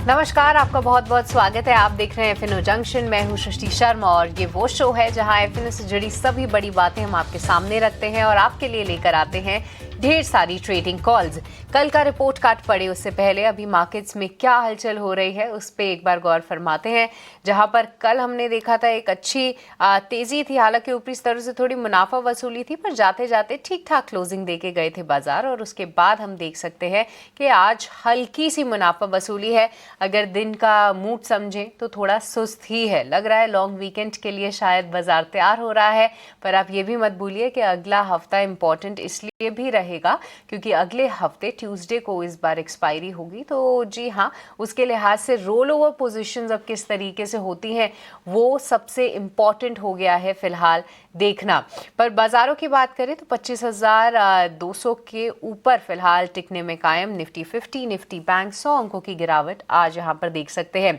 नमस्कार, आपका बहुत बहुत स्वागत है। आप देख रहे हैं एफएनओ जंक्शन। मैं हूं सृष्टि शर्मा और ये वो शो है जहां एफएनओ से जुड़ी सभी बड़ी बातें हम आपके सामने रखते हैं और आपके लिए लेकर आते हैं ढेर सारी ट्रेडिंग कॉल्स। कल का रिपोर्ट कार्ड पड़े उससे पहले अभी मार्केट्स में क्या हलचल हो रही है उस पर एक बार गौर फरमाते हैं। जहां पर कल हमने देखा था एक अच्छी तेजी थी, हालांकि ऊपरी स्तरों से थोड़ी मुनाफा वसूली थी, पर जाते जाते ठीक ठाक क्लोजिंग देके गए थे बाजार। और उसके बाद हम देख सकते हैं कि आज हल्की सी मुनाफा वसूली है। अगर दिन का मूड समझें तो थोड़ा सुस्त ही है, लग रहा है लॉन्ग वीकेंड के लिए शायद बाजार तैयार हो रहा है। पर आप ये भी मत भूलिए कि अगला हफ्ता इंपॉर्टेंट इसलिए भी रहेगा क्योंकि अगले हफ्ते ट्यूसडे को इस बार एक्सपायरी होगी। तो जी हाँ, उसके लिहाज से रोल ओवर पोजिशंस अब किस तरीके से होती हैं वो सबसे इम्पॉर्टेंट हो गया है फिलहाल देखना। पर बाजारों की बात करें तो 25,200 के ऊपर फिलहाल टिकने में कायम। निफ्टी 50, निफ्टी बैंक 100 अंकों की गिरावट आज यहाँ पर देख सकते हैं।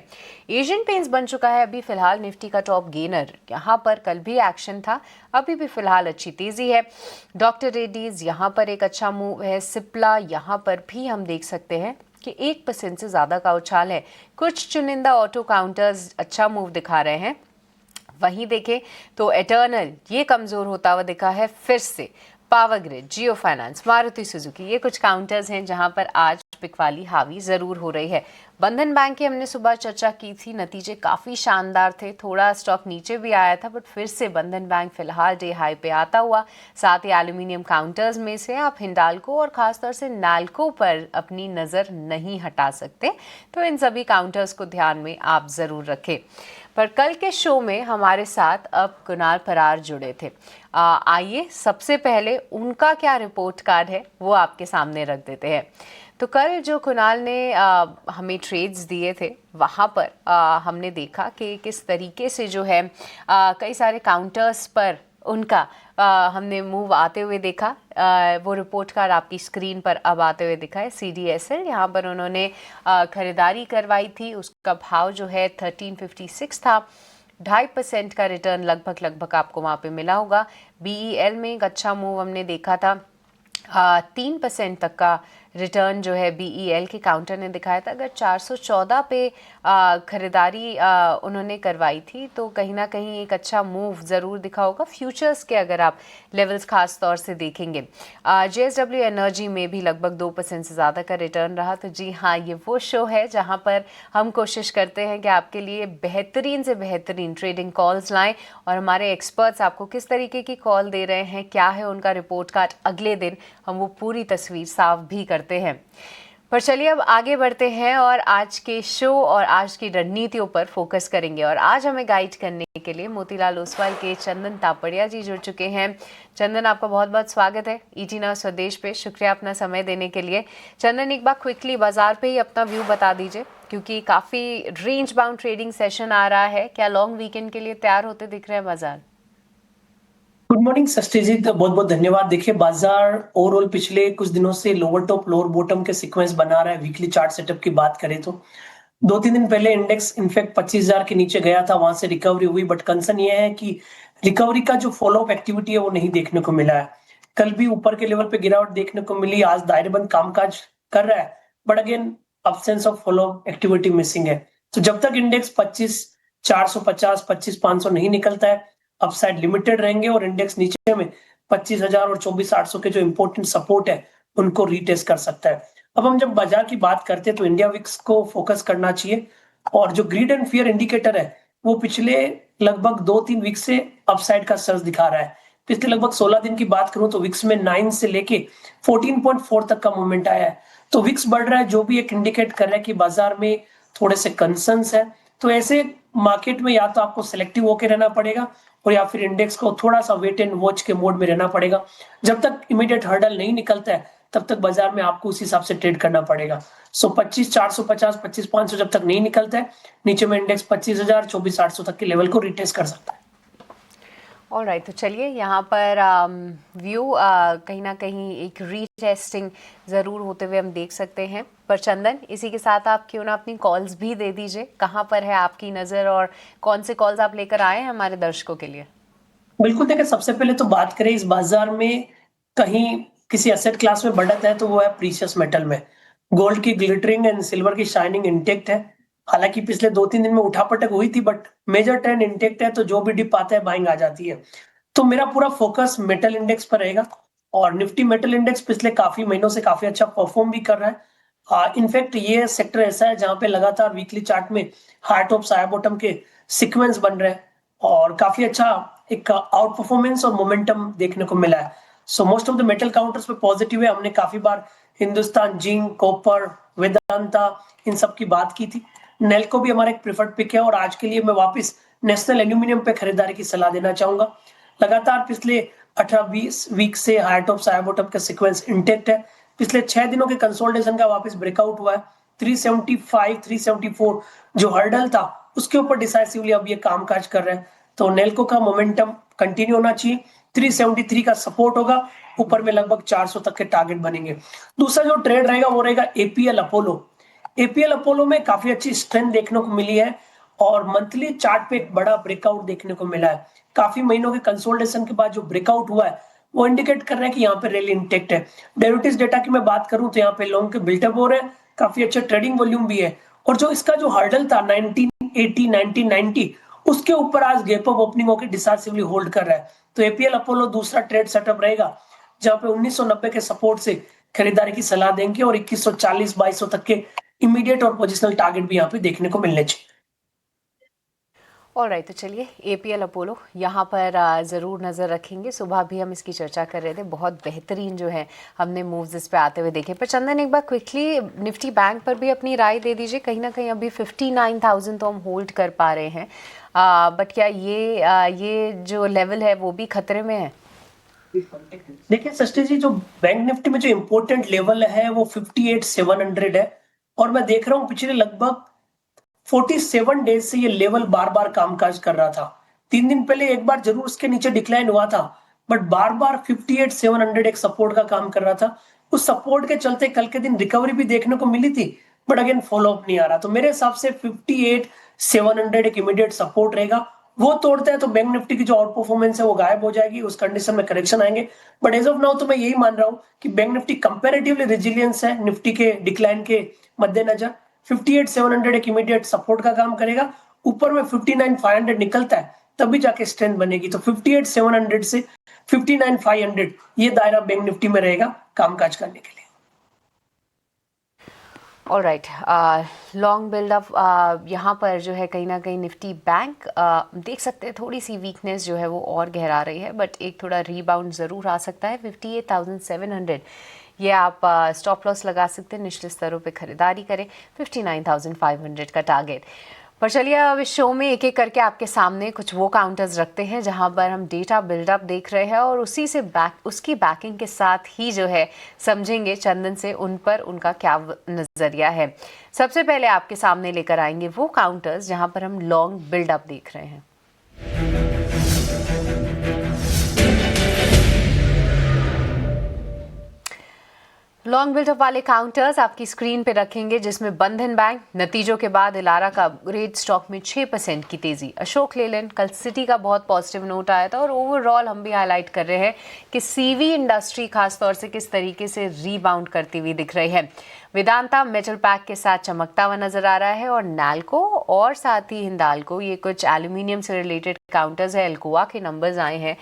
एशियन पेंट्स बन चुका है अभी फिलहाल निफ्टी का टॉप गेनर। यहाँ पर कल भी एक्शन था, अभी भी फिलहाल अच्छी तेजी है। डॉक्टर रेड्डीज यहाँ पर एक अच्छा मूव है। सिप्ला यहाँ पर भी हम देख सकते हैं कि 1% से ज्यादा का उछाल है। कुछ चुनिंदा ऑटो काउंटर्स अच्छा मूव दिखा रहे हैं। वहीं देखें तो एटर्नल ये कमजोर होता हुआ दिखा है फिर से। पावर ग्रिड, जियो फाइनेंस, मारुति सुजुकी, ये कुछ काउंटर्स हैं जहां पर आज बिकवाली हावी जरूर हो रही है। बंधन बैंक की हमने सुबह चर्चा की थी, नतीजे काफी शानदार थे। थोड़ा स्टॉक नीचे भी आया था बट फिर से बंधन बैंक फिलहाल डे हाई पे आता हुआ। साथ ही एल्यूमिनियम काउंटर्स में से आप हिंडाल्को और खासतौर से नाल्को पर अपनी नजर नहीं हटा सकते, तो इन सभी काउंटर्स को ध्यान में आप जरूर रखें। पर कल के शो में हमारे साथ अब कुणाल फरार जुड़े थे। आइए सबसे पहले उनका क्या रिपोर्ट कार्ड है वो आपके सामने रख देते हैं। तो कल जो कुणाल ने हमें ट्रेड्स दिए थे वहाँ पर हमने देखा कि किस तरीके से जो है कई सारे काउंटर्स पर उनका हमने मूव आते हुए देखा। वो रिपोर्ट कार्ड आपकी स्क्रीन पर अब आते हुए दिखा है। CDSL यहाँ पर उन्होंने खरीदारी करवाई थी, उसका भाव जो है 1356 था। 2.5% का रिटर्न लगभग आपको वहाँ पे मिला होगा। BEL में एक अच्छा मूव हमने देखा था। 3% तक का रिटर्न जो है BEL के काउंटर ने दिखाया था। अगर 414 पे खरीदारी उन्होंने करवाई थी तो कहीं ना कहीं एक अच्छा मूव ज़रूर दिखा होगा। फ्यूचर्स के अगर आप लेवल्स खास तौर से देखेंगे, JSW एनर्जी में भी लगभग 2% से ज़्यादा का रिटर्न रहा। तो जी हाँ, ये वो शो है जहाँ पर हम कोशिश करते हैं कि आपके लिए बेहतरीन से बेहतरीन ट्रेडिंग कॉल्स लाएं और हमारे एक्सपर्ट्स आपको किस तरीके की कॉल दे रहे हैं, क्या है उनका रिपोर्ट कार्ड अगले दिन, हम वो पूरी तस्वीर साफ भी करते हैं। पर चलिए अब आगे बढ़ते हैं और आज के शो और आज की रणनीतियों पर फोकस करेंगे। और आज हमें गाइड करने के लिए मोतीलाल ओसवाल के चंदन तापड़िया जी जुड़ चुके हैं। चंदन, आपका बहुत बहुत स्वागत है ET Now स्वदेश पे। शुक्रिया अपना समय देने के लिए। चंदन, एक बार क्विकली बाजार पे ही अपना व्यू बता दीजिए क्योंकि काफी रेंज बाउंड ट्रेडिंग सेशन आ रहा है। क्या लॉन्ग वीकेंड के लिए तैयार होते दिख रहे हैं बाजार? गुड मॉर्निंग सृष्टिजीत, बहुत बहुत धन्यवाद। देखिए, बाजार ओवरऑल पिछले कुछ दिनों से लोअर टॉप लोअर बॉटम के सीक्वेंस बना रहा है। वीकली चार्ट सेटअप की बात करें तो 2-3 दिन पहले इंडेक्स इनफैक्ट 25,000 के नीचे गया था, वहां से रिकवरी हुई। बट कंसर्न ये है कि रिकवरी का जो फॉलो अप एक्टिविटी है वो नहीं देखने को मिला है। कल भी ऊपर के लेवल पे गिरावट देखने को मिली, आज दायरेबंद कामकाज कर रहा है but again absence of follow up activity missing है। तो जब तक इंडेक्स 25,450 25,500 नहीं निकलता है, अपसाइड लिमिटेड रहेंगे और इंडेक्स नीचे में 25,000 और 24,800 के जो इंपॉर्टेंट सपोर्ट है उनको रीटेस्ट कर सकता है। अब हम जब बाजार की बात करते हैं तो इंडिया विक्स को फोकस करना चाहिए और जो ग्रीड एंड फियर इंडिकेटर है वो पिछले लगभग 2-3 वीक से अपसाइड का सर्ज दिखा रहा है। पिछले लगभग 16 दिन की बात करूं तो विक्स में 9 से लेके 14.4 तक का मूवमेंट आया है। तो विक्स बढ़ रहा है, जो भी एक इंडिकेट कर रहा है कि बाजार में थोड़े से कंसर्न्स है। तो ऐसे मार्केट में या तो आपको सिलेक्टिव होकर रहना पड़ेगा और या फिर इंडेक्स को थोड़ा सा वेट एंड वॉच के मोड में रहना पड़ेगा। जब तक इमीडिएट हर्डल नहीं निकलता है तब तक बाजार में आपको उस हिसाब से ट्रेड करना पड़ेगा। 25,450 25,500 जब तक नहीं निकलता है, नीचे में इंडेक्स 25,000 24,800 तक के लेवल को रिटेस्ट कर सकता है। ऑलराइट, तो चलिए यहाँ पर व्यू कहीं ना कहीं एक रीटेस्टिंग ज़रूर होते हुए हम देख सकते हैं। पर चंदन, इसी के साथ आप क्यों ना अपनी कॉल्स भी दे दीजिए। कहाँ पर है आपकी नज़र और कौन से कॉल्स आप लेकर आए हैं हमारे दर्शकों के लिए? बिल्कुल, देखिए, सबसे पहले तो बात करें इस बाजार में कहीं किसी एसेट क्लास में बढ़त है तो वो है प्रीशियस मेटल में। गोल्ड की ग्लिटरिंग एंड सिल्वर की शाइनिंग इंटेक्ट है। हालांकि पिछले 2-3 दिन में उठापटक हुई थी, बट मेजर ट्रेंड इंटेक्ट है, तो जो भी डिप आता है बाइंग आ जाती है। तो मेरा पूरा फोकस मेटल इंडेक्स पर रहेगा और निफ्टी मेटल इंडेक्स पिछले काफी महीनों से काफी अच्छा परफॉर्म भी कर रहा है। इनफैक्ट ये सेक्टर ऐसा है जहां पे लगातार वीकली चार्ट में हाई टॉप साया बॉटम के सीक्वेंस बन रहे हैं और काफी अच्छा एक आउट परफॉर्मेंस और मोमेंटम देखने को मिला है। So most of the metal counters पे पॉजिटिव है। हमने काफी बार हिंदुस्तान जिंक, कॉपर, वेदांता इन सब की बात की थी। नेल्को भी हमारा एक प्रेफर्ड पिक है और आज के लिए मैं वापस नेशनल एल्यूमिनियम पे खरीदारी की सलाह देना चाहूंगा। लगातार पिछले 18-20 वीक से हाई टॉप साया बॉटम का सीक्वेंस इंटेक्ट है। पिछले 6 दिनों के कंसोलिडेशन का वापस ब्रेकआउट हुआ है। 375, 374 जो हर्डल था उसके ऊपर डिसाइसिवली अब ये कामकाज कर रहे हैं। तो नेल्को का मोमेंटम कंटिन्यू होना चाहिए। 373 का सपोर्ट होगा, ऊपर में लगभग 400 तक के टारगेट बनेंगे। दूसरा जो ट्रेड रहेगा वो रहेगा एपीएल अपोलो। एपीएल अपोलो में काफी अच्छी स्ट्रेंथ देखने को मिली है और मंथली चार्ट पे एक बड़ा ब्रेकआउट देखने को मिला है। काफी महीनों के कंसोलिडेशन के बाद जो ब्रेकआउट हुआ है वो इंडिकेट कर रहा है कि यहाँ पे रैली इंटेक्ट है। डेरिवेटिव्स डेटा की मैं बात करूं तो यहाँ पे लॉन्ग के बिल्टअप हो रहे हैं, काफी अच्छा ट्रेडिंग वॉल्यूम भी है और जो इसका जो हर्डल था 1980 1990 उसके ऊपर आज गैप अप ओपनिंग होकर डिसाइसिवली होल्ड कर रहा है। तो एपीएल अपोलो दूसरा ट्रेड सेटअप रहेगा जहां पे 1990 के सपोर्ट से खरीदारी की सलाह देंगे और 2140 2200 तक के इमीडिएट और पोजिशनल टारगेट भी यहाँ पे देखने को मिलने चाहिए। ऑलराइट, तो चलिए एपीएल अपोलो यहाँ पर ज़रूर नज़र रखेंगे। सुबह भी हम इसकी चर्चा कर रहे थे, बहुत बेहतरीन जो है हमने मूव्स इस पे आते हुए देखे। पर चंदन, एक बार क्विकली निफ्टी बैंक पर भी अपनी राय दे दीजिए। कहीं ना कहीं अभी 59,000 तो हम होल्ड कर पा रहे हैं, बट क्या ये जो लेवल है वो भी खतरे में है? देखिए सृष्टि जी, जो बैंक निफ्टी में जो इम्पोर्टेंट लेवल है वो 58,700 है और मैं देख रहा हूँ पिछले लगभग 47 डेज से ये लेवल बार बार कामकाज कर रहा था। 3 दिन पहले एक बार जरूर उसके नीचे डिक्लाइन हुआ था, बट बार बार 58,700 एक सपोर्ट का काम कर रहा था। उस सपोर्ट के चलते कल के दिन रिकवरी भी देखने को मिली थी, बट अगेन फॉलो अप नहीं आ रहा। तो मेरे हिसाब से 58,700 एक इमीडिएट सपोर्ट रहेगा। वो तोड़ता है तो बैंक निफ्टी की जो आउट परफॉर्मेंस है वो गायब हो जाएगी, उस कंडीशन में करेक्शन आएंगे। बट एज ऑफ नाउ तो मैं यही मान रहा हूं कि बैंक निफ्टी कंपैरेटिवली रेजिलियंस है निफ्टी के डिक्लाइन के मद्देनजर। 58,700 एक इमीडिएट सपोर्ट का काम करेगा। ऊपर में 59,500 निकलता है तभी जाके स्ट्रेंथ बनेगी। तो 58,700 से 59,500 ये दायरा बैंक निफ्टी में रहेगा कामकाज करने के लिए। ऑलराइट, लॉन्ग बिल्डअप यहाँ पर जो है कहीं ना कहीं निफ्टी बैंक देख सकते हैं थोड़ी सी वीकनेस जो है वो और गहरा रही है, बट एक थोड़ा रीबाउंड ज़रूर आ सकता है। 58,700 ये आप स्टॉप लॉस लगा सकते हैं, निचले स्तरों पे खरीदारी करें। 59,500 का टारगेट। पर चलिए अब इस शो में एक एक करके आपके सामने कुछ वो काउंटर्स रखते हैं जहां पर हम डेटा बिल्डअप देख रहे हैं और उसी से उसकी बैकिंग के साथ ही जो है समझेंगे चंदन से उन पर उनका क्या नज़रिया है। सबसे पहले आपके सामने लेकर आएंगे वो काउंटर्स जहां पर हम लॉन्ग बिल्डअप देख रहे हैं। लॉन्ग बिल्डअप वाले काउंटर्स आपकी स्क्रीन पे रखेंगे, जिसमें बंधन बैंक नतीजों के बाद इलारा का अपग्रेड स्टॉक में 6% की तेजी। अशोक लेलैंड, कल सिटी का बहुत पॉजिटिव नोट आया था और ओवरऑल हम भी हाईलाइट कर रहे हैं कि सीवी इंडस्ट्री खासतौर से किस तरीके से रीबाउंड करती हुई दिख रही है। वेदांता मेटल पैक के साथ चमकता हुआ नजर आ रहा है और नैल्को और साथ ही हिंदाल्को, ये कुछ एल्यूमिनियम से रिलेटेड काउंटर्स है। एल्कोआ के नंबर्स आए हैं,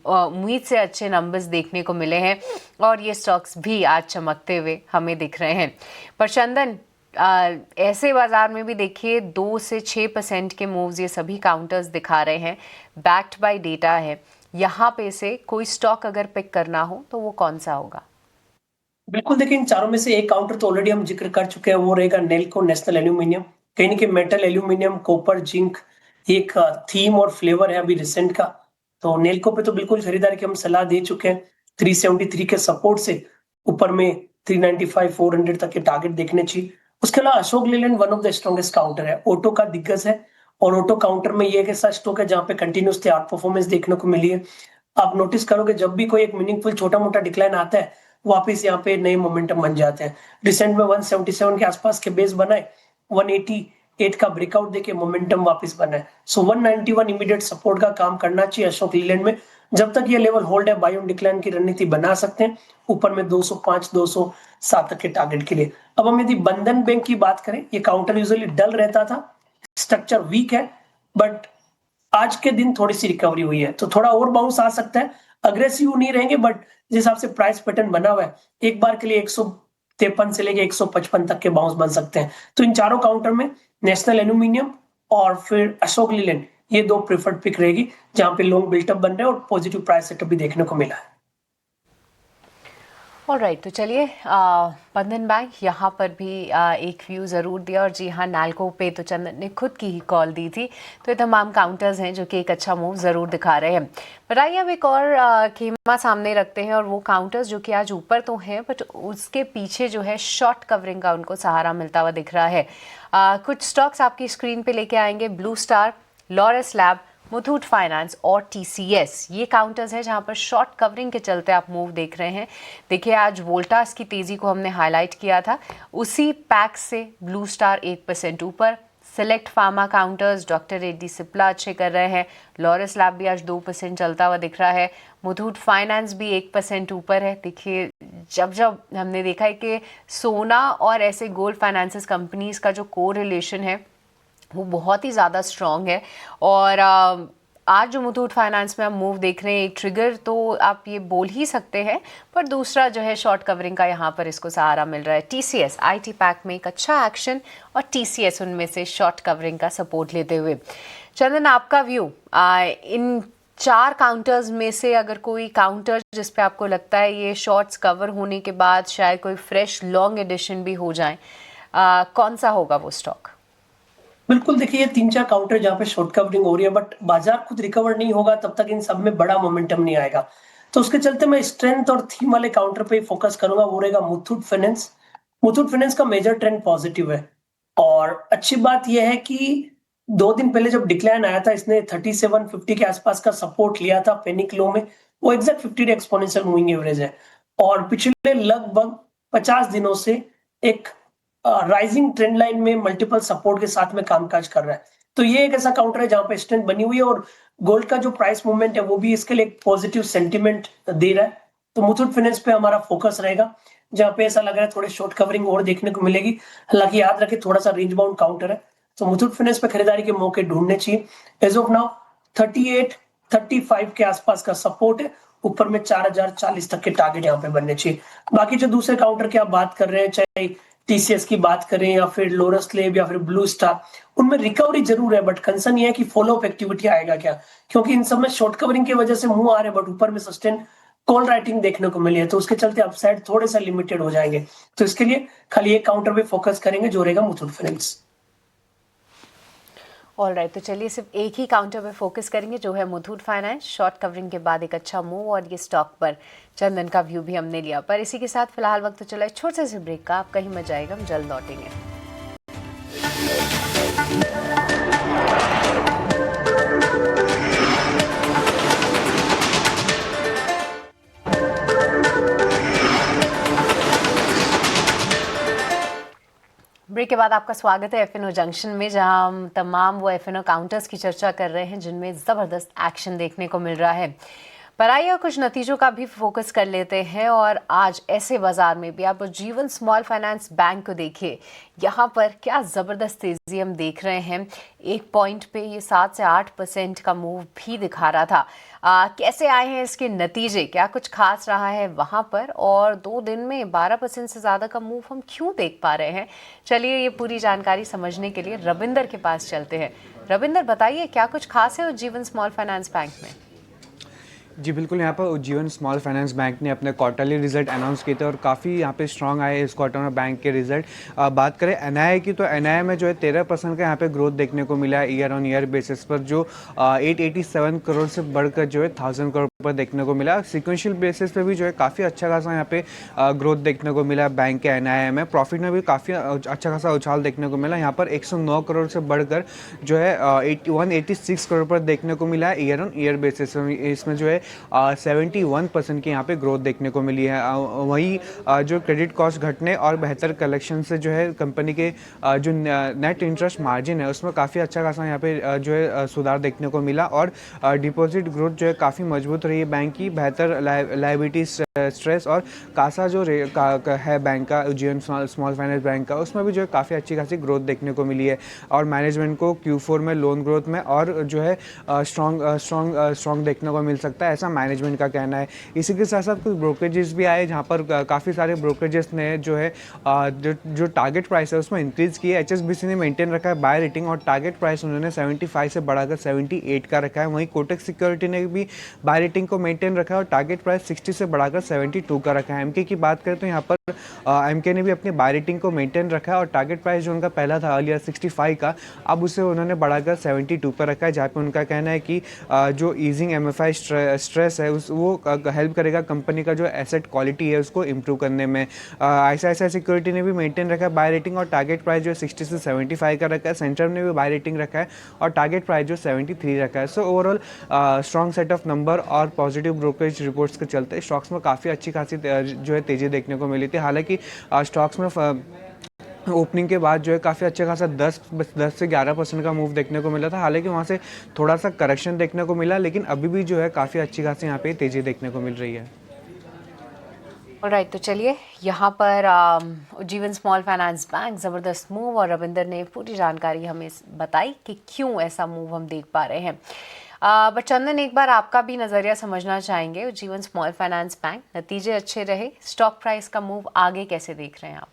उम्मीद से अच्छे नंबर्स देखने को मिले हैं और ये स्टॉक्स भी आज चमकते हुए हमें दिख रहे हैं। पर चंदन, ऐसे बाजार में भी देखिए 2 से 6% के मूव्स ये सभी काउंटर्स दिखा रहे हैं, बैक्ड बाय डेटा है। यहाँ पे से कोई स्टॉक अगर पिक करना हो तो वो कौन सा होगा? बिल्कुल, देखिए इन चारों में से एक काउंटर तो ऑलरेडी हम जिक्र कर चुके हैं, वो रहेगा नेल्को, नेशनल एल्यूमिनियम। कहीं ना कहीं मेटल, एल्यूमिनियम, कॉपर, जिंक एक थीम और फ्लेवर है अभी रिसेंट का। तो नेल्को पे तो बिल्कुल खरीदारी की हम सलाह दे चुके हैं। 373 के सपोर्ट से ऊपर में 395 400 तक के टारगेट देखने चाहिए। उसके अलावा Ashok Leyland one of the strongest counter है, ऑटो का दिग्गज है और ऑटो काउंटर में ये एक ऐसा स्टॉक है जहां पे कंटिन्यूसली आउट परफॉर्मेंस देखने को मिली है। आप नोटिस करोगे जब भी कोई एक मीनिंगफुल छोटा मोटा डिक्लाइन आता है वापिस यहाँ पे नए मोमेंटम बन जाते हैं। रिसेंट में 177 के आसपास के बेस बनाए, 188 का ब्रेकआउट देके मोमेंटम वापस बना है। सो 191 इमीडिएट सपोर्ट का काम करना चाहिए अशोक लीलैंड में। जब तक ये लेवल होल्ड है बाय ऑन डिक्लाइन की रणनीति बना सकते हैं। ऊपर में 205 207 तक के टारगेट के लिए अब हम यदि बंधन बैंक की बात करें, ये काउंटर यूजुअली डल रहता था, स्ट्रक्चर वीक है, बट आज के दिन थोड़ी सी रिकवरी हुई है, तो थोड़ा और बाउंस आ सकता है। अग्रेसिव नहीं रहेंगे, बट जिस हिसाब से प्राइस पैटर्न बना हुआ है, एक बार के लिए 153 से लेके 155 तक के बाउंस बन सकते हैं। तो इन चारों काउंटर में नेशनल एल्यूमिनियम और फिर अशोक लीलैंड, ये दो प्रेफर्ड पिक रहेगी, जहां पे लॉन्ग बिल्टअप बन रहे हैं और पॉजिटिव प्राइस सेटअप भी देखने को मिला है। ऑलराइट, तो चलिए बंधन बैंक यहाँ पर भी एक व्यू ज़रूर दिया, और जी हाँ, नाल्को पे तो चंदन ने खुद की ही कॉल दी थी। तो ये तमाम काउंटर्स हैं जो कि एक अच्छा मूव ज़रूर दिखा रहे हैं। पर आइए अब एक और खेमा सामने रखते हैं, और वो काउंटर्स जो कि आज ऊपर तो हैं, बट उसके पीछे जो है शॉर्ट कवरिंग का उनको सहारा मिलता हुआ दिख रहा है। कुछ स्टॉक्स आपकी स्क्रीन पर लेके आएंगे। Blue star, Laurus lab, Muthoot finance और टीसीएस, ये काउंटर्स हैं जहां पर शॉर्ट कवरिंग के चलते आप मूव देख रहे हैं। देखिए, आज वोल्टास की तेज़ी को हमने हाईलाइट किया था, उसी पैक से ब्लू स्टार 1% ऊपर। Select pharma counters, doctor Reddy Cipla अच्छे कर रहे हैं। लॉरस लैब भी आज 2% चलता हुआ दिख रहा है। मुथूट फाइनेंस भी 1% ऊपर है। देखिए, जब जब हमने देखा है कि सोना और ऐसे गोल्ड फाइनेंसेस कंपनीज का जो कोरिलेशन है वो बहुत ही ज़्यादा स्ट्रॉन्ग है, और आज जो मुथूट फाइनेंस में हम मूव देख रहे हैं, एक ट्रिगर तो आप ये बोल ही सकते हैं, पर दूसरा जो है शॉर्ट कवरिंग का यहाँ पर इसको सहारा मिल रहा है। टीसीएस आईटी पैक में एक अच्छा एक्शन, और टीसीएस उनमें से शॉर्ट कवरिंग का सपोर्ट लेते हुए। चंदन, आपका व्यू इन 4 काउंटर्स में से, अगर कोई काउंटर जिस पे आपको लगता है ये शॉर्ट्स कवर होने के बाद शायद कोई फ्रेश लॉन्ग एडिशन भी हो जाए, कौन सा होगा वो स्टॉक? बिल्कुल, देखिए, ये 3-4 काउंटर जहाँ पे शॉर्ट कवरिंग हो रही है, बट बाजार खुद रिकवर नहीं होगा तब तक इन सब में बड़ा मोमेंटम नहीं आएगा। तो उसके चलते मैं स्ट्रेंथ और थीम वाले काउंटर पे ही फोकस करूंगा, वो रहेगा मुथूट फाइनेंस। मुथूट फाइनेंस का मेजर ट्रेंड पॉजिटिव है, और अच्छी बात यह है कि 2 दिन पहले जब डिक्लाइन आया था, इसने 3750 के आसपास का सपोर्ट लिया था पैनिक लो में, वो exact 50 day exponential moving average है, और पिछले लगभग 50 दिनों से एक राइजिंग ट्रेंड लाइन में मल्टीपल सपोर्ट के साथ में कामकाज कर रहा है। तो ये एक ऐसा काउंटर है जहां पे स्ट्रेंथ बनी हुई है, और गोल्ड का जो प्राइस मूवमेंट है वो भी इसके लिए एक पॉजिटिव सेंटीमेंट दे रहा है। तो मुथूट फाइनेंस पे हमारा फोकस रहेगा, जहां पे ऐसा लग रहा है थोड़े शॉर्ट कवरिंग और देखने को मिलेगी। हालांकि याद रखें, थोड़ा सा रेंज बाउंड काउंटर है, तो मुथूट फाइनेंस पे खरीदारी के मौके ढूंढने चाहिए। एज ऑफ नाउ 38-35 के आसपास का सपोर्ट है, ऊपर में 4040 तक के टारगेट यहाँ पे बनने चाहिए। बाकी जो दूसरे काउंटर की आप बात कर रहे हैं, चाहे टीसीएस की बात करें या फिर लोरस लेब या फिर ब्लू स्टार, उनमें रिकवरी जरूर है, बट कंसर्न ये है कि फॉलो अप एक्टिविटी आएगा क्या, क्योंकि इन सब में शॉर्ट कवरिंग की वजह से मुंह आ रहे हैं, बट ऊपर में सस्टेन कॉल राइटिंग देखने को मिली है, तो उसके चलते अपसाइड थोड़े सा लिमिटेड हो जाएंगे। तो इसके लिए खाली एक काउंटर पे फोकस करेंगे, जो रहेगा मुथूट फाइनेंस। ऑलराइट, तो चलिए सिर्फ एक ही काउंटर पे फोकस करेंगे, जो है मुथूट फाइनेंस। शॉर्ट कवरिंग के बाद एक अच्छा मूव, और ये स्टॉक पर चंदन का व्यू भी हमने लिया। पर इसी के साथ फिलहाल वक्त तो चला है छोटे से ब्रेक का, आप कहीं मत जाएगा, हम जल्द लौटेंगे। ब्रेक के बाद आपका स्वागत है एफएनओ जंक्शन में, जहां हम तमाम वो एफएनओ काउंटर्स की चर्चा कर रहे हैं जिनमें ज़बरदस्त एक्शन देखने को मिल रहा है। पर आइए कुछ नतीजों का भी फोकस कर लेते हैं, और आज ऐसे बाजार में भी आप जीवन स्मॉल फाइनेंस बैंक को देखिए, यहाँ पर क्या ज़बरदस्त तेज़ी हम देख रहे हैं। एक पॉइंट पे ये 7 से 8% का मूव भी दिखा रहा था। कैसे आए हैं इसके नतीजे, क्या कुछ खास रहा है वहाँ पर, और 2 दिन में 12% से ज़्यादा का मूव हम क्यों देख पा रहे हैं? चलिए ये पूरी जानकारी समझने के लिए रविंदर के पास चलते हैं। रविंदर, बताइए क्या कुछ खास है उज्जीवन स्मॉल फाइनेंस बैंक में? जी बिल्कुल, यहाँ पर उज्जीवन स्मॉल फाइनेंस बैंक ने अपने क्वार्टरली रिजल्ट अनाउंस किए थे, और काफ़ी यहाँ पे स्ट्रॉन्ग आए इस क्वार्टर में बैंक के रिजल्ट। बात करें एनआईआई की, तो एनआईआई में जो है 13% का यहाँ पे ग्रोथ देखने को मिला है ईयर ऑन ईयर बेसिस पर, जो 887 करोड़ से बढ़कर जो है 1000 करोड़ पर देखने को मिला। सिक्वेंशियल बेसिस पे भी जो है काफ़ी अच्छा खासा यहाँ पे ग्रोथ देखने को मिला बैंक के एनआईआई में। प्रॉफिट में भी काफ़ी अच्छा खासा उछाल देखने को मिला, यहाँ पर 109 करोड़ से बढ़कर जो है 186 करोड़ पर देखने को मिला है ईयर ऑन ईयर बेसिस। इसमें जो है 71% की यहाँ पे ग्रोथ देखने को मिली है। वहीं जो क्रेडिट कॉस्ट घटने और बेहतर कलेक्शन से जो है कंपनी के जो नेट इंटरेस्ट मार्जिन है उसमें काफ़ी अच्छा खासा यहाँ पे जो है सुधार देखने को मिला, और डिपॉजिट ग्रोथ जो है काफ़ी मजबूत रही है बैंक की, बेहतर लायबिलिटी स्ट्रेस और कासा जो है बैंक का, उज्जीवन स्मॉल फाइनेंस बैंक का, उसमें भी जो है काफ़ी अच्छी खासी ग्रोथ देखने को मिली है। और मैनेजमेंट को Q4 में लोन ग्रोथ में और जो है स्ट्रॉन्ग देखने को मिल सकता है, ऐसा मैनेजमेंट का कहना है। इसी के साथ साथ कुछ ब्रोकरेजेस भी आए जहाँ पर काफ़ी सारे ब्रोकरेजेस ने जो है जो टारगेट प्राइस है उसमें इंक्रीज़ की है। HSBC ने मेंटेन रखा है बाय रेटिंग और टारगेट प्राइस उन्होंने 75 से बढ़ाकर 78 का रखा है। वहीं कोटक सिक्योरिटी ने भी बाय रेटिंग को मेंटेन रखा है और टारगेट प्राइस 60 से बढ़ाकर 72 का रखा है। एमके की बात करें तो यहाँ पर एमके ने भी अपनी बाय रेटिंग को मेंटेन रखा है और टारगेट प्राइस जो उनका पहला था अर्लियर 65 का, अब उसे उन्होंने बढ़ाकर 72 पर रखा है, जहाँ पे उनका कहना है कि जो ईजिंग MFI स्ट्रेस है वो हेल्प करेगा कंपनी का जो एसेट क्वालिटी है उसको इम्प्रूव करने में। ICICI सिक्योरिटी ने भी मेंटेन रखा है बाय रेटिंग और टारगेट प्राइस जो 60 से 75 का रखा है। सेंट्रम ने भी बाय रेटिंग रखा है और टारगेट प्राइस जो 73 रखा है। So overall strong set of number और पॉजिटिव ब्रोकरेज रिपोर्ट्स के चलते स्टॉक्स में काफ़ी अच्छी खासी जो है तेज़ी देखने को मिली थी। हालांकि स्टॉक्स में ओपनिंग के बाद जो है काफ़ी अच्छा खासा 10 से 11% का मूव देखने को मिला था। हालांकि वहाँ से थोड़ा सा करेक्शन देखने को मिला, लेकिन अभी भी जो है काफ़ी अच्छी खासी यहाँ पे तेज़ी देखने को मिल रही है। ऑलराइट, तो चलिए यहाँ पर उज्जीवन स्मॉल फाइनेंस बैंक ज़बरदस्त मूव, और रविंदर ने पूरी जानकारी हमें बताई कि क्यों ऐसा मूव हम देख पा रहे हैं। बट चंदन, एक बार आपका भी नज़रिया समझना चाहेंगे। उज्जीवन स्मॉल फाइनेंस बैंक, नतीजे अच्छे रहे, स्टॉक प्राइस का मूव आगे कैसे देख रहे हैं आप?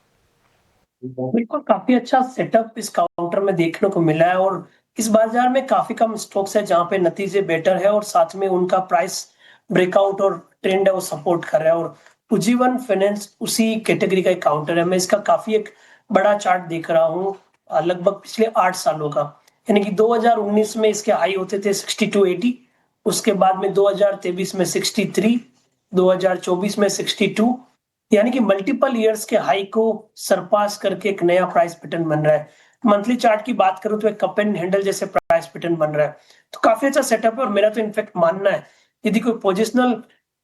बिल्कुल, काफी अच्छा सेटअप इस काउंटर में देखने को मिला है और इस बाजार में काफी कम स्टॉक्स है जहां पे नतीजे बेटर है और साथ में उनका प्राइस ब्रेकआउट और ट्रेंड है वो सपोर्ट कर रहा है। और उज्जीवन फाइनेंस उसी कैटेगरी का एक काउंटर है। मैं इसका काफी एक बड़ा चार्ट देख रहा हूँ, लगभग पिछले 8 सालों का। यानी कि 2019 में इसके हाई होते थे 6280, उसके बाद में 2023 में 63, 2024 में 62, यानी कि मल्टीपल इयर्स के हाई को सरपास करके एक नया प्राइस पैटर्न बन रहा है। मंथली चार्ट की बात करूं तो एक कप एंड हैंडल जैसे प्राइस पैटर्न बन रहा है, तो काफी अच्छा सेटअप है। और मेरा तो इनफैक्ट मानना है, यदि कोई पोजिशनल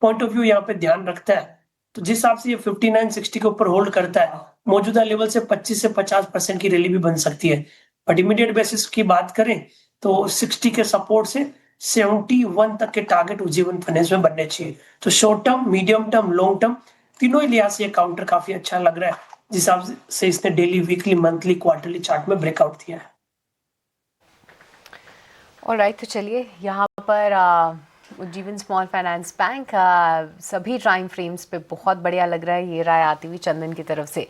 पॉइंट ऑफ व्यू यहाँ पे ध्यान रखता है तो जिस हिसाब से ये 5960 के ऊपर होल्ड करता है, मौजूदा लेवल से 25 से 50% की रैली भी बन सकती है। बट इमीडिएट बेसिस की बात करें तो 60 के सपोर्ट से 71 तक के टारगेट उज्जीवन फाइनेंस में बनने चाहिए। तो short term, medium term, long term, तीनों ही लिहाज से ये काउंटर काफी अच्छा लग रहा है, जिस हिसाब से इसने daily, weekly, monthly, quarterly chart में ब्रेकआउट दिया है। ऑलराइट, तो चलिए यहाँ पर उज्जीवन स्मॉल फाइनेंस बैंक सभी टाइम फ्रेम्स पे बहुत बढ़िया लग रहा है, ये राय आती हुई चंदन की तरफ से।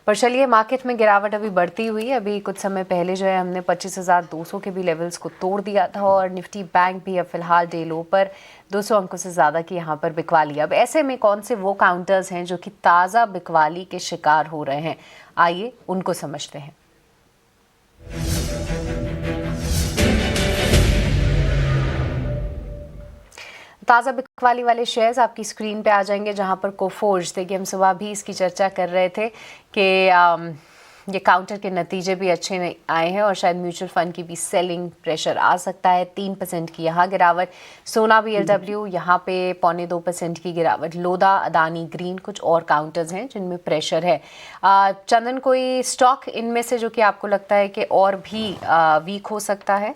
पर चलिए, मार्केट में गिरावट अभी बढ़ती हुई। अभी कुछ समय पहले जो है हमने 25,200 के भी लेवल्स को तोड़ दिया था और निफ्टी बैंक भी अब फिलहाल डे लो पर 200 अंकों से ज़्यादा की यहाँ पर बिकवाली। अब ऐसे में कौन से वो काउंटर्स हैं जो कि ताज़ा बिकवाली के शिकार हो रहे हैं, आइए उनको समझते हैं। ताज़ा बिकवाली वाले शेयर्स आपकी स्क्रीन पे आ जाएंगे, जहां पर कोफोर्ज, देखिए हम सुबह भी इसकी चर्चा कर रहे थे कि ये काउंटर के नतीजे भी अच्छे आए हैं और शायद म्यूचुअल फंड की भी सेलिंग प्रेशर आ सकता है। 3% की यहाँ गिरावट। सोना BLW यहाँ पे 0.25% की गिरावट। लोधा, अदानी ग्रीन, कुछ और काउंटर्स हैं जिनमें प्रेशर है। चंदन, कोई स्टॉक इनमें से जो कि आपको लगता है कि और भी वीक हो सकता है?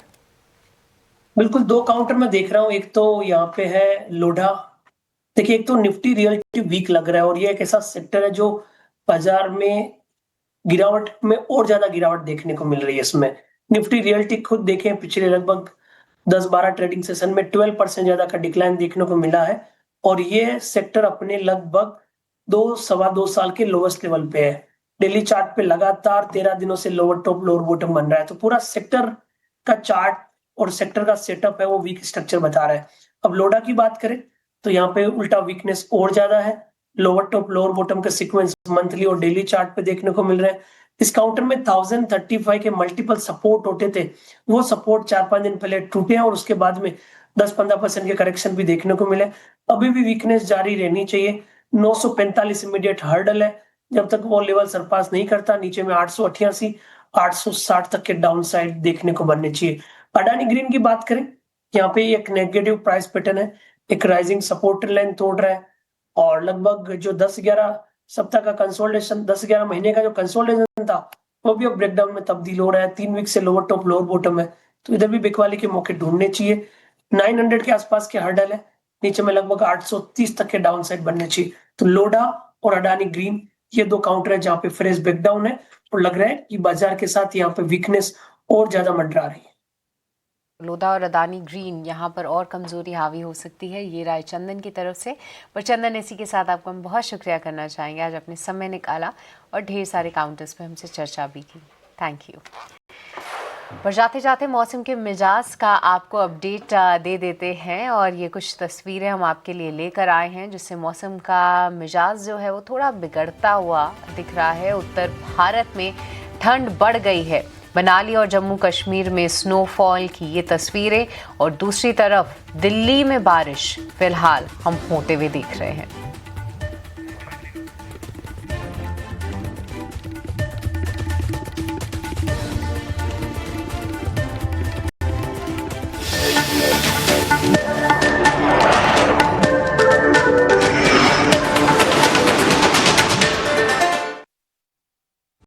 बिल्कुल, 2 काउंटर में देख रहा हूँ। एक तो यहाँ पे है लोढ़ा। देखिए, एक तो निफ्टी रियलिटी वीक लग रहा है और ये एक ऐसा सेक्टर है जो बाजार में गिरावट में और ज्यादा गिरावट देखने को मिल रही है। इसमें निफ्टी रियलिटी खुद देखें, पिछले लगभग 10-12 ट्रेडिंग सेशन में 12% ज्यादा का डिक्लाइन देखने को मिला है और ये सेक्टर अपने लगभग 2-2.25 साल के लोवेस्ट लेवल पे है। डेली चार्ट पे लगातार 13 दिनों से लोअर टॉप लोअर बॉटम बन रहा है, तो पूरा सेक्टर का चार्ट और सेक्टर का सेटअप है वो वीक स्ट्रक्चर बता रहा है। अब लोडा की बात करें तो यहाँ पे उल्टा वीकनेस और ज्यादा है। लोअर टॉप लोअर बॉटम के सीक्वेंस मंथली और डेली चार्ट पे देखने को मिल रहे हैं। इस काउंटर में 1035 के मल्टीपल सपोर्ट होते थे, वो सपोर्ट 4-5 दिन पहले टूटे हैं और उसके बाद में 10-15% के करेक्शन भी देखने को मिले। अभी भी वीकनेस जारी रहनी चाहिए। 945 इमीडिएट हर्डल है, जब तक वो लेवल सरपास नहीं करता नीचे में 888, 860 तक के डाउन साइड देखने को बनने चाहिए। अडानी ग्रीन की बात करें, यहाँ पे एक नेगेटिव प्राइस पैटर्न है, एक राइजिंग सपोर्ट लाइन तोड़ रहा है और लगभग जो 10-11 सप्ताह का कंसोलिडेशन, 10-11 महीने का जो कंसोलिडेशन था वो भी अब ब्रेकडाउन में तब्दील हो रहा है। 3 वीक से लोअर टॉप लोअर बॉटम है, तो इधर भी बिकवाली के मौके ढूंढने चाहिए। 900 के आसपास के हर्डल है नीचे में लगभग 830 तक के डाउन साइड बनने चाहिए। तो लोडा और अडानी ग्रीन ये दो काउंटर है जहां पे फ्रेश ब्रेकडाउन है और लग रहा है कि बाजार के साथ यहाँ पे वीकनेस और ज्यादा मंडरा रही है। लोधा और अदानी ग्रीन यहाँ पर और कमजोरी हावी हो सकती है, ये राय चंदन की तरफ से। पर चंदन, इसी के साथ आपको हम बहुत शुक्रिया करना चाहेंगे, आज अपने समय निकाला और ढेर सारे काउंटर्स पे हमसे चर्चा भी की। Thank you. पर जाते जाते मौसम के मिजाज का आपको अपडेट दे देते हैं और ये कुछ तस्वीरें हम आपके लिए लेकर आए हैं जिससे मौसम का मिजाज जो है वो थोड़ा बिगड़ता हुआ दिख रहा है। उत्तर भारत में ठंड बढ़ गई है, मनाली और जम्मू कश्मीर में स्नोफॉल की ये तस्वीरें, और दूसरी तरफ दिल्ली में बारिश फिलहाल हम होते हुए देख रहे हैं।